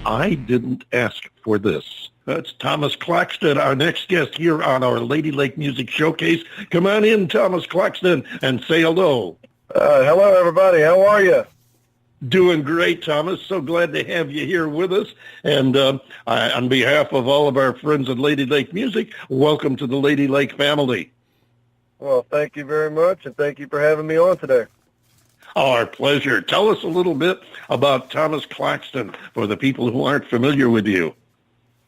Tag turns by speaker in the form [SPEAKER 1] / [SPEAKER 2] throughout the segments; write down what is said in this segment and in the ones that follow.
[SPEAKER 1] I didn't ask for this. That's Thomas Claxton, our next guest here on our LadyLake Music Showcase. Come on in, Thomas Claxton, and say hello.
[SPEAKER 2] Hello, everybody. How are you?
[SPEAKER 1] Doing great, Thomas. So glad to have you here with us. And on behalf of all of our friends at LadyLake Music, welcome to the LadyLake family.
[SPEAKER 2] Well, thank you very much, and thank you for having me on today.
[SPEAKER 1] Our pleasure. Tell us a little bit about Thomas Claxton for the people who aren't familiar with you.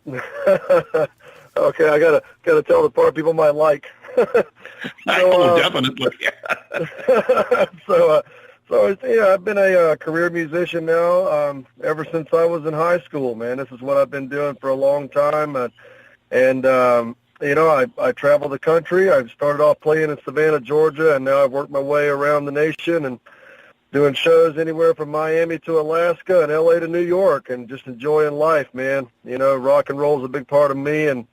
[SPEAKER 2] Okay, I gotta tell the part people might like.
[SPEAKER 1] Definitely.
[SPEAKER 2] So I've been a career musician now ever since I was in high school. Man, this is what I've been doing for a long time, I travel the country. I started off playing in Savannah, Georgia, and now I've worked my way around the nation and doing shows anywhere from Miami to Alaska and LA to New York, and just enjoying life, man. You know, rock and roll is a big part of me, and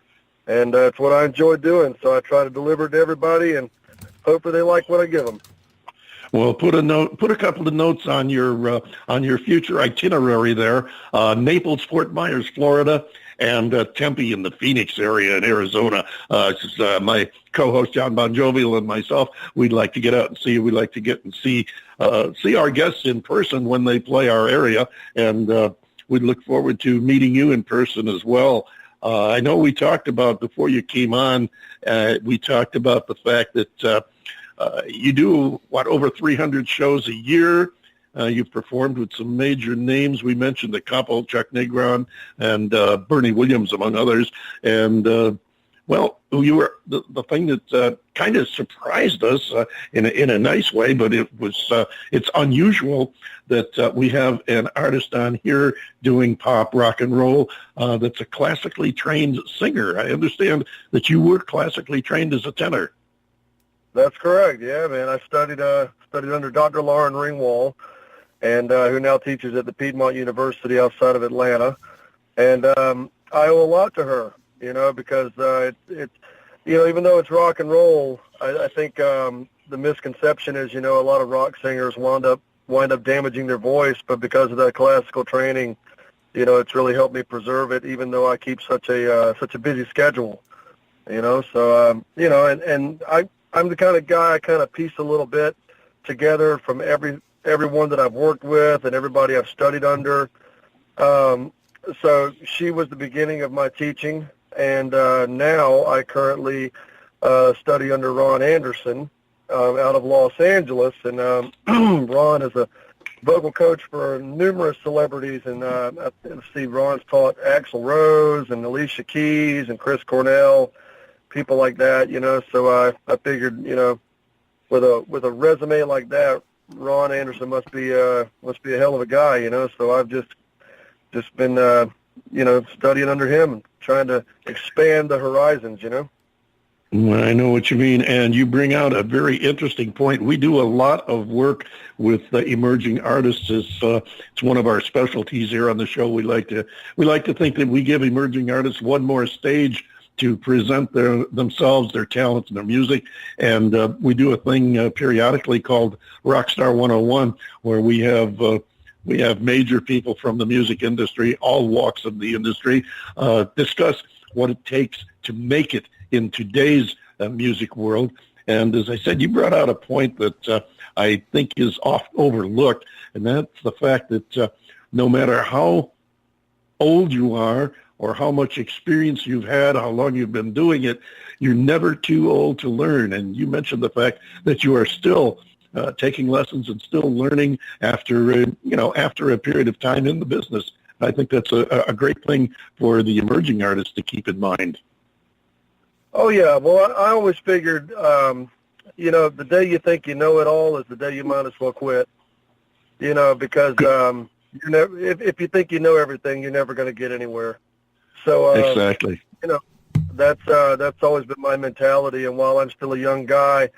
[SPEAKER 2] it's what I enjoy doing. So I try to deliver it to everybody, and hopefully they like what I give them.
[SPEAKER 1] Well, put a couple of notes on your future itinerary there. Naples, Fort Myers, Florida, and Tempe in the Phoenix area in Arizona. My co-host John Bon Jovial and myself, we'd like to get out and see you. We'd like to get and see our guests in person when they play our area, and we'd look forward to meeting you in person as well. I know we talked about, before you came on, we talked about the fact that you do, over 300 shows a year. You've performed with some major names. We mentioned a couple, Chuck Negron and Bernie Williams, among others. And, you were the thing that kind of surprised us in a nice way, but it's unusual that we have an artist on here doing pop, rock and roll that's a classically trained singer. I understand that you were classically trained as a tenor.
[SPEAKER 2] That's correct. Yeah, man. I studied under Dr. Lauren Ringwald, and who now teaches at the Piedmont University outside of Atlanta. And I owe a lot to her, because it's even though it's rock and roll, I think the misconception is, a lot of rock singers wind up damaging their voice, but because of that classical training, it's really helped me preserve it, even though I keep such a busy schedule, So I'm the kind of guy I kind of piece a little bit together from everyone that I've worked with and everybody I've studied under. So she was the beginning of my teaching, and now I currently study under Ron Anderson out of Los Angeles, and Ron is a vocal coach for numerous celebrities, and Ron's taught Axl Rose and Alicia Keys and Chris Cornell, people like that, so I figured, with a resume like that, Ron Anderson must be a hell of a guy, so I've just been studying under him and trying to expand the horizons,
[SPEAKER 1] Well, I know what you mean, and you bring out a very interesting point. We do a lot of work with emerging artists. It's one of our specialties here on the show. We like to think that we give emerging artists one more stage to present themselves, their talents, and their music. And we do a thing periodically called Rockstar 101, where we have major people from the music industry, all walks of the industry, discuss what it takes to make it in today's music world. And as I said, you brought out a point that I think is oft overlooked, and that's the fact that no matter how old you are or how much experience you've had, how long you've been doing it, you're never too old to learn. And you mentioned the fact that you are still taking lessons and still learning after a period of time in the business. I think that's a great thing for the emerging artists to keep in mind.
[SPEAKER 2] Oh, yeah. Well, I always figured, the day you think you know it all is the day you might as well quit, because if you think you know everything, you're never going to get anywhere. So,
[SPEAKER 1] exactly.
[SPEAKER 2] That's always been my mentality. And while I'm still a young guy,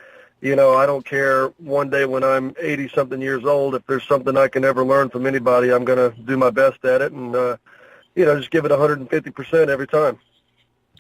[SPEAKER 2] I don't care one day when I'm 80-something years old. If there's something I can ever learn from anybody, I'm going to do my best at it and, just give it 150% every time.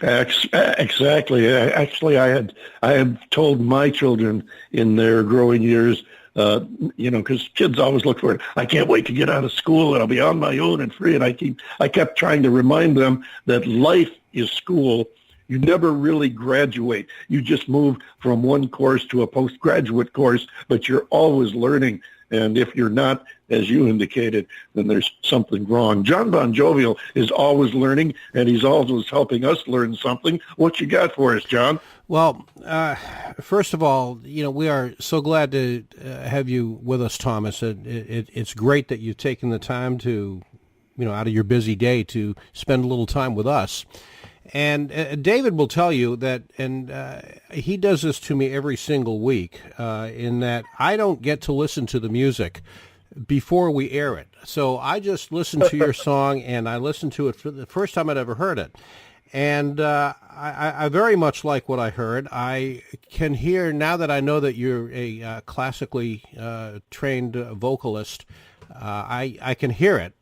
[SPEAKER 1] Exactly. Actually, I had told my children in their growing years, because kids always look for it. I can't wait to get out of school and I'll be on my own and free. And I kept trying to remind them that life is school. You never really graduate. You just move from one course to a postgraduate course, but you're always learning. And if you're not, as you indicated, then there's something wrong. John Bon Jovial is always learning, and he's always helping us learn something. What you got for us, John?
[SPEAKER 3] Well, first of all, we are so glad to have you with us, Thomas. It's great that you've taken the time to, out of your busy day to spend a little time with us. And David will tell you that, and he does this to me every single week, in that I don't get to listen to the music before we air it. So I just listen to your song, and I listen to it for the first time I'd ever heard it. And I very much like what I heard. I can hear, now that I know that you're a classically trained vocalist, I can hear it.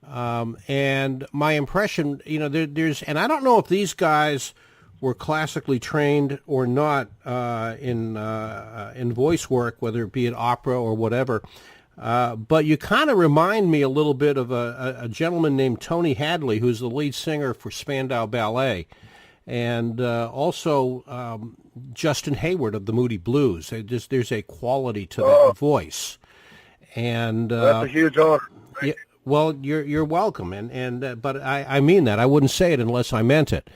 [SPEAKER 3] And my impression, there's, and I don't know if these guys were classically trained or not in voice work, whether it be at opera or whatever. But you kind of remind me a little bit of a gentleman named Tony Hadley, who's the lead singer for Spandau Ballet, and also Justin Hayward of the Moody Blues. There's a quality to that voice, and
[SPEAKER 2] that's a huge honor.
[SPEAKER 3] Yeah. Well, you're welcome, but I mean that. I wouldn't say it unless I meant it.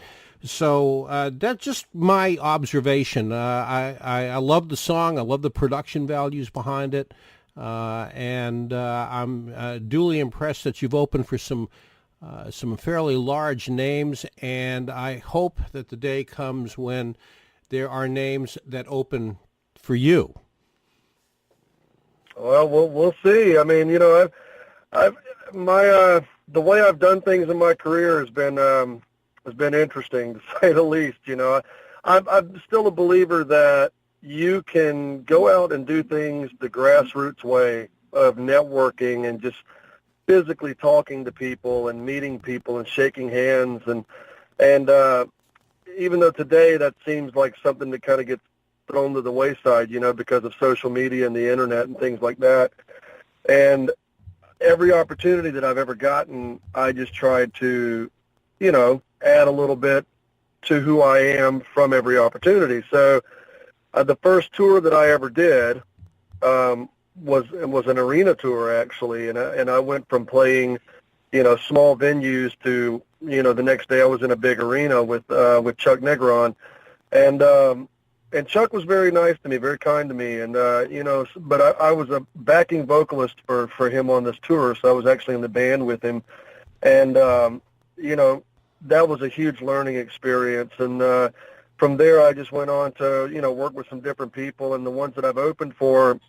[SPEAKER 3] So that's just my observation. I love the song. I love the production values behind it, and I'm duly impressed that you've opened for some fairly large names. And I hope that the day comes when there are names that open for you.
[SPEAKER 2] Well, we'll see. I mean, the way I've done things in my career has been interesting, to say the least. I'm still a believer that you can go out and do things the grassroots way of networking and just physically talking to people and meeting people and shaking hands and even though today that seems like something that kind of gets thrown to the wayside, because of social media and the internet and things like that. And every opportunity that I've ever gotten, I just tried to, add a little bit to who I am from every opportunity. So the first tour that I ever did was an arena tour, actually, and I went from playing, small venues to, the next day I was in a big arena with Chuck Negron, and Chuck was very nice to me, very kind to me, and but I was a backing vocalist for him on this tour, so I was actually in the band with him, and that was a huge learning experience, and from there I just went on to work with some different people, and the ones that I've opened for,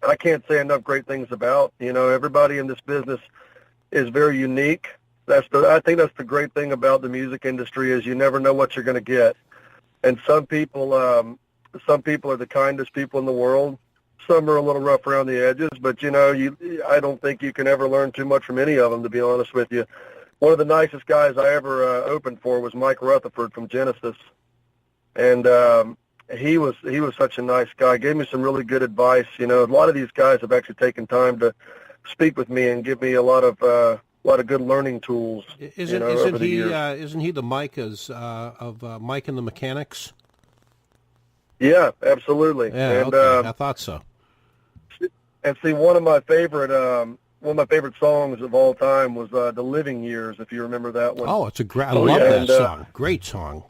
[SPEAKER 2] I can't say enough great things about. Everybody in this business is very unique, I think that's the great thing about the music industry is you never know what you're going to get. And some people are the kindest people in the world. Some are a little rough around the edges, but I don't think you can ever learn too much from any of them, to be honest with you. One of the nicest guys I ever opened for was Mike Rutherford from Genesis, and he was such a nice guy. Gave me some really good advice. A lot of these guys have actually taken time to speak with me and give me a lot of good learning tools.
[SPEAKER 3] Isn't he the Mike of Mike and the Mechanics?
[SPEAKER 2] Yeah, absolutely.
[SPEAKER 3] Yeah,
[SPEAKER 2] and,
[SPEAKER 3] okay. I thought so.
[SPEAKER 2] And see, one of my favorite songs of all time was "The Living Years." If you remember that one.
[SPEAKER 3] Oh, I love that song. Great song.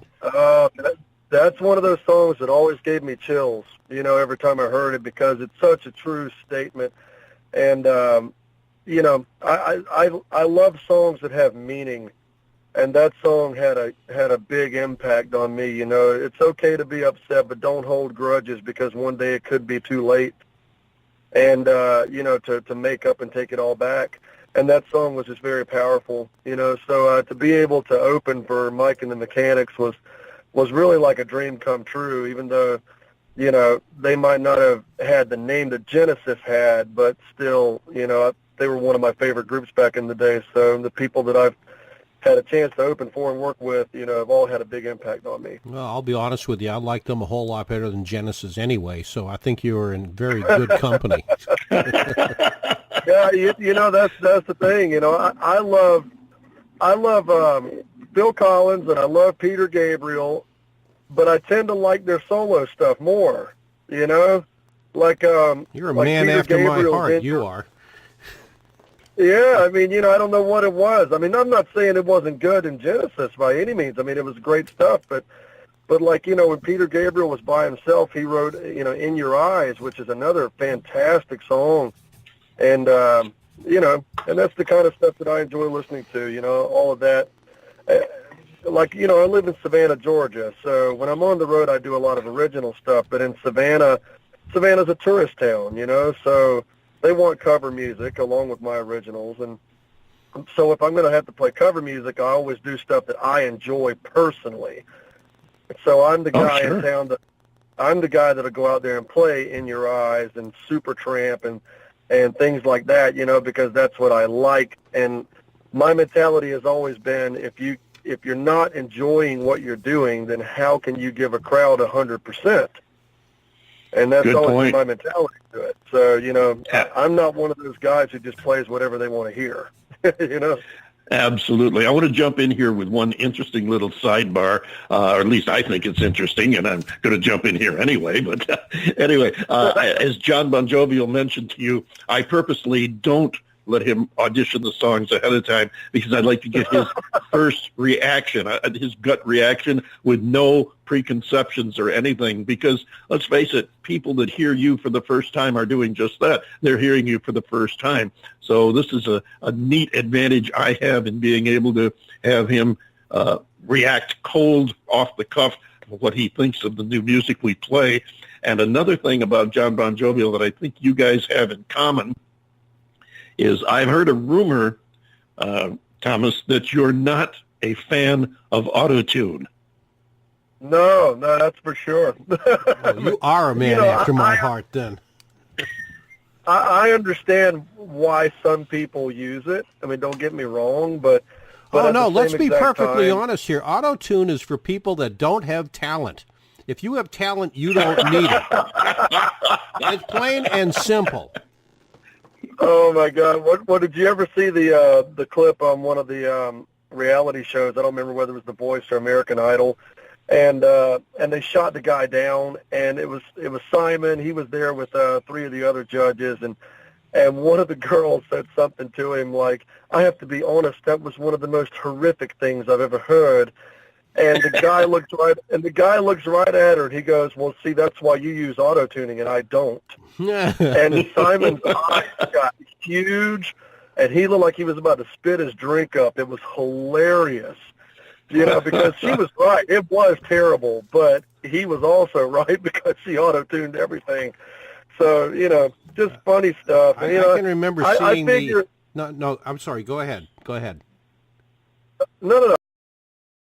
[SPEAKER 2] That's one of those songs that always gave me chills. Every time I heard it, because it's such a true statement. And I love songs that have meaning. And that song had a big impact on me. It's okay to be upset, but don't hold grudges, because one day it could be too late. And to make up and take it all back. And that song was just very powerful. So to be able to open for Mike and the Mechanics was really like a dream come true. Even though they might not have had the name that Genesis had, but still they were one of my favorite groups back in the day. So the people that I've had a chance to open for and work with, have all had a big impact on me.
[SPEAKER 3] Well, I'll be honest with you. I like them a whole lot better than Genesis anyway, so I think you are in very good company.
[SPEAKER 2] Yeah, that's the thing. I love Phil Collins and I love Peter Gabriel, but I tend to like their solo stuff more. You're a man
[SPEAKER 3] Peter after
[SPEAKER 2] Gabriel,
[SPEAKER 3] my heart. You are.
[SPEAKER 2] Yeah, I don't know what it was. I'm not saying it wasn't good in Genesis by any means. It was great stuff, but when Peter Gabriel was by himself, he wrote, In Your Eyes, which is another fantastic song. And, and that's the kind of stuff that I enjoy listening to, all of that. I live in Savannah, Georgia, so when I'm on the road, I do a lot of original stuff, but in Savannah's a tourist town, so they want cover music along with my originals, and so if I'm going to have to play cover music, I always do stuff that I enjoy personally. So I'm the guy in town I'm the guy that'll go out there and play In Your Eyes and Supertramp and things like that, because that's what I like. And my mentality has always been, if you're not enjoying what you're doing, then how can you give a crowd 100%? And that's always my mentality to it. So, I'm not one of those guys who just plays whatever they want to hear,
[SPEAKER 1] Absolutely. I want to jump in here with one interesting little sidebar, or at least I think it's interesting, and I'm going to jump in here anyway. But anyway, as John Bon Jovi mentioned to you, I purposely don't let him audition the songs ahead of time because I'd like to get his first reaction, his gut reaction with no preconceptions or anything, because let's face it, people that hear you for the first time are doing just that. They're hearing you for the first time. So this is a neat advantage I have in being able to have him react cold off the cuff what he thinks of the new music we play. And another thing about John Bon Jovi that I think you guys have in common is I've heard a rumor, Thomas, that you're not a fan of autotune.
[SPEAKER 2] No, that's for sure.
[SPEAKER 3] Well, you are a man after my heart, then.
[SPEAKER 2] I understand why some people use it. Don't get me wrong, but
[SPEAKER 3] no, let's be perfectly honest here. Auto-tune is for people that don't have talent. If you have talent, you don't need it. It's plain and simple.
[SPEAKER 2] Oh my God! What did you ever see the clip on one of the reality shows? I don't remember whether it was The Voice or American Idol, and they shot the guy down, and it was Simon. He was there with three of the other judges, and one of the girls said something to him like, "I have to be honest, that was one of the most horrific things I've ever heard." And the guy looks right at her, and he goes, "Well, see, that's why you use auto-tuning and I don't." And Simon's eyes got huge, and he looked like he was about to spit his drink up. It was hilarious, because she was right. It was terrible, but he was also right because she auto-tuned everything. So, just funny stuff.
[SPEAKER 3] I can remember seeing No, I'm sorry. Go ahead.
[SPEAKER 2] No, no, no.